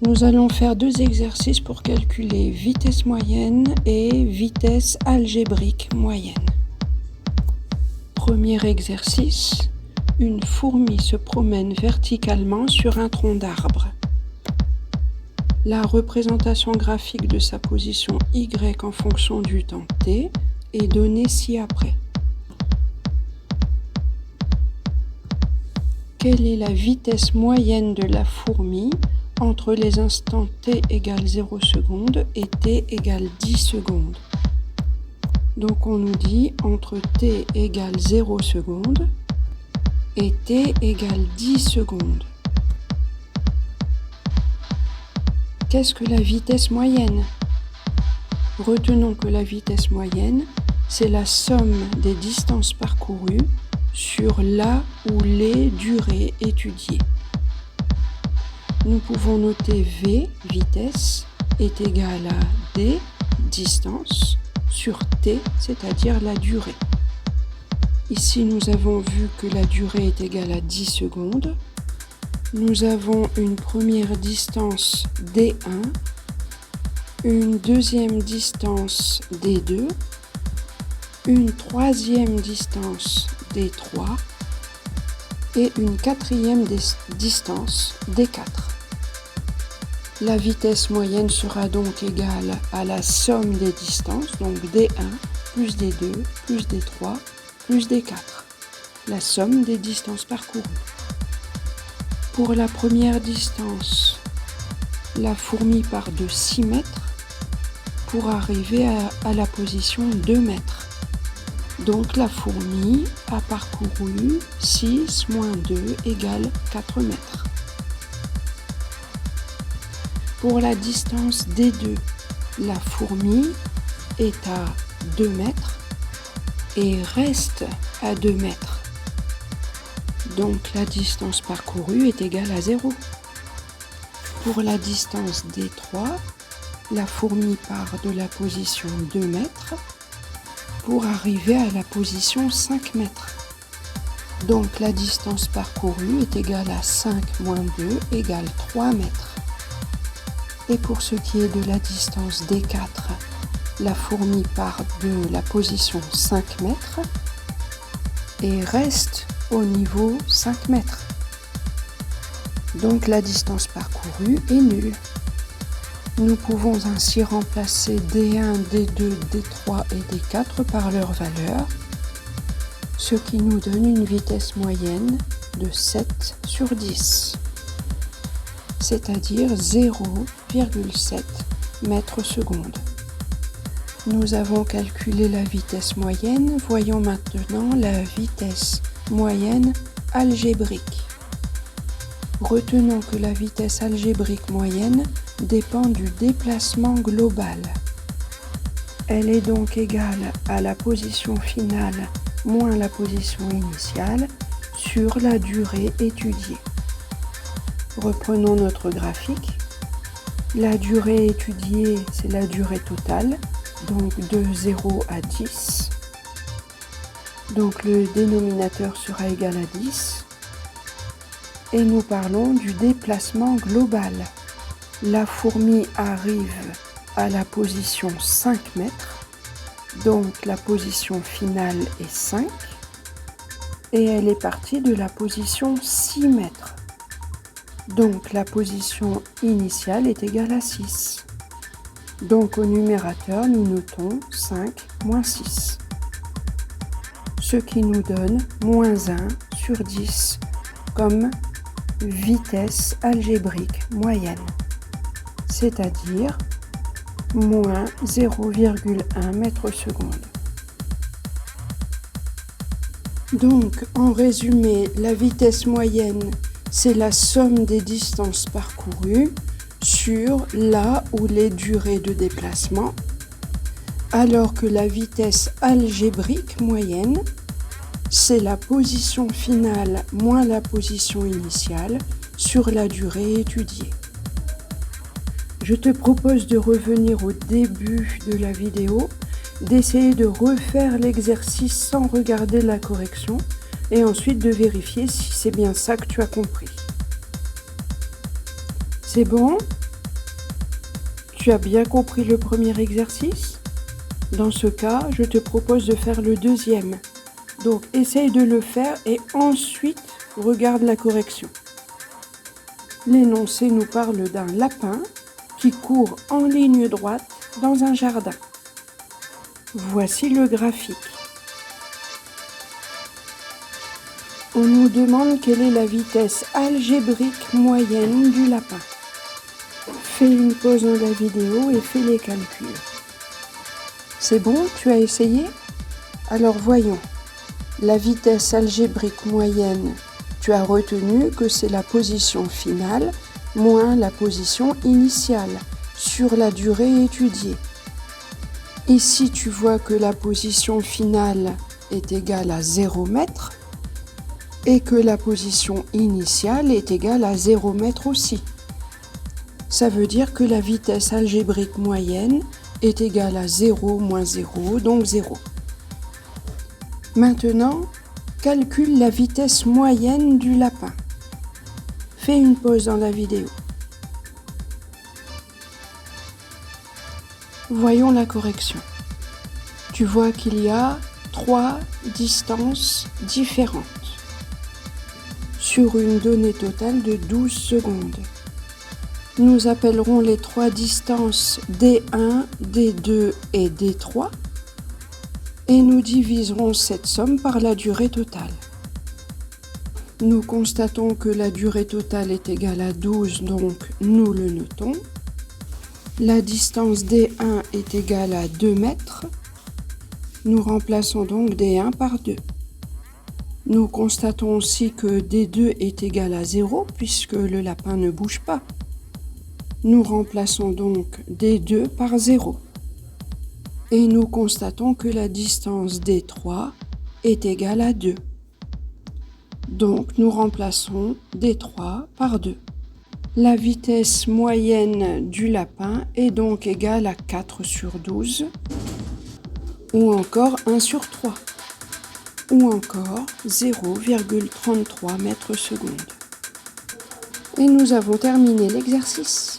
Nous allons faire deux exercices pour calculer vitesse moyenne et vitesse algébrique moyenne. Premier exercice, une fourmi se promène verticalement sur un tronc d'arbre. La représentation graphique de sa position Y en fonction du temps t est donnée ci-après. Quelle est la vitesse moyenne de la fourmi entre les instants t égale 0 secondes et t égale 10 secondes? Donc on nous dit entre t égale 0 secondes et t égale 10 secondes. Qu'est-ce que la vitesse moyenne? Retenons que la vitesse moyenne, c'est la somme des distances parcourues sur la ou les durées étudiées. Nous pouvons noter V, vitesse, est égal à D, distance, sur T, c'est-à-dire la durée. Ici, nous avons vu que la durée est égale à 10 secondes. Nous avons une première distance D1, une deuxième distance D2, une troisième distance D3 et une quatrième distance D4. La vitesse moyenne sera donc égale à la somme des distances, donc D1 plus D2 plus D3 plus D4, la somme des distances parcourues. Pour la première distance, la fourmi part de 6 mètres pour arriver à la position 2 mètres. Donc la fourmi a parcouru 6 moins 2 égale 4 mètres. Pour la distance D2, la fourmi est à 2 mètres et reste à 2 mètres. Donc la distance parcourue est égale à 0. Pour la distance D3, la fourmi part de la position 2 mètres pour arriver à la position 5 mètres. Donc la distance parcourue est égale à 5 moins 2 égale 3 mètres. Et pour ce qui est de la distance D4, la fourmi part de la position 5 mètres et reste au niveau 5 mètres. Donc la distance parcourue est nulle. Nous pouvons ainsi remplacer D1, D2, D3 et D4 par leur valeur, ce qui nous donne une vitesse moyenne de 7 sur 10, c'est-à-dire 0,7 mètres secondes. Nous avons calculé la vitesse moyenne, voyons maintenant la vitesse moyenne algébrique. Retenons que la vitesse algébrique moyenne dépend du déplacement global. Elle est donc égale à la position finale moins la position initiale sur la durée étudiée. Reprenons notre graphique. La durée étudiée, c'est la durée totale, donc de 0 à 10. Donc le dénominateur sera égal à 10. Et nous parlons du déplacement global. La fourmi arrive à la position 5 mètres, donc la position finale est 5, et elle est partie de la position 6 mètres. Donc la position initiale est égale à 6. Donc au numérateur, nous notons 5 moins 6, ce qui nous donne moins 1 sur 10 comme vitesse algébrique moyenne, c'est-à-dire moins 0,1 mètre seconde. Donc, en résumé, la vitesse moyenne, c'est la somme des distances parcourues sur la ou les durées de déplacement, alors que la vitesse algébrique moyenne, c'est la position finale moins la position initiale sur la durée étudiée. Je te propose de revenir au début de la vidéo, d'essayer de refaire l'exercice sans regarder la correction et ensuite de vérifier si c'est bien ça que tu as compris. C'est bon? Tu as bien compris le premier exercice? Dans ce cas, je te propose de faire le deuxième. Donc, essaye de le faire et ensuite, regarde la correction. L'énoncé nous parle d'un lapin qui court en ligne droite dans un jardin. Voici le graphique. On nous demande quelle est la vitesse algébrique moyenne du lapin. Fais une pause dans la vidéo et fais les calculs. C'est bon, tu as essayé? Alors voyons. La vitesse algébrique moyenne, tu as retenu que c'est la position finale moins la position initiale sur la durée étudiée. Ici, tu vois que la position finale est égale à 0 mètre et que la position initiale est égale à 0 mètre aussi. Ça veut dire que la vitesse algébrique moyenne est égale à 0 moins 0, donc 0. Maintenant, calcule la vitesse moyenne du lapin. Fais une pause dans la vidéo. Voyons la correction. Tu vois qu'il y a 3 distances différentes sur une donnée totale de 12 secondes. Nous appellerons les 3 distances D1, D2 et D3 et nous diviserons cette somme par la durée totale. Nous constatons que la durée totale est égale à 12, donc nous le notons. La distance D1 est égale à 2 mètres. Nous remplaçons donc D1 par 2. Nous constatons aussi que D2 est égal à 0 puisque le lapin ne bouge pas. Nous remplaçons donc D2 par 0. Et nous constatons que la distance D3 est égale à 2. Donc nous remplaçons D3 par 2. La vitesse moyenne du lapin est donc égale à 4 sur 12, ou encore 1 sur 3, ou encore 0,33 mètres secondes. Et nous avons terminé l'exercice.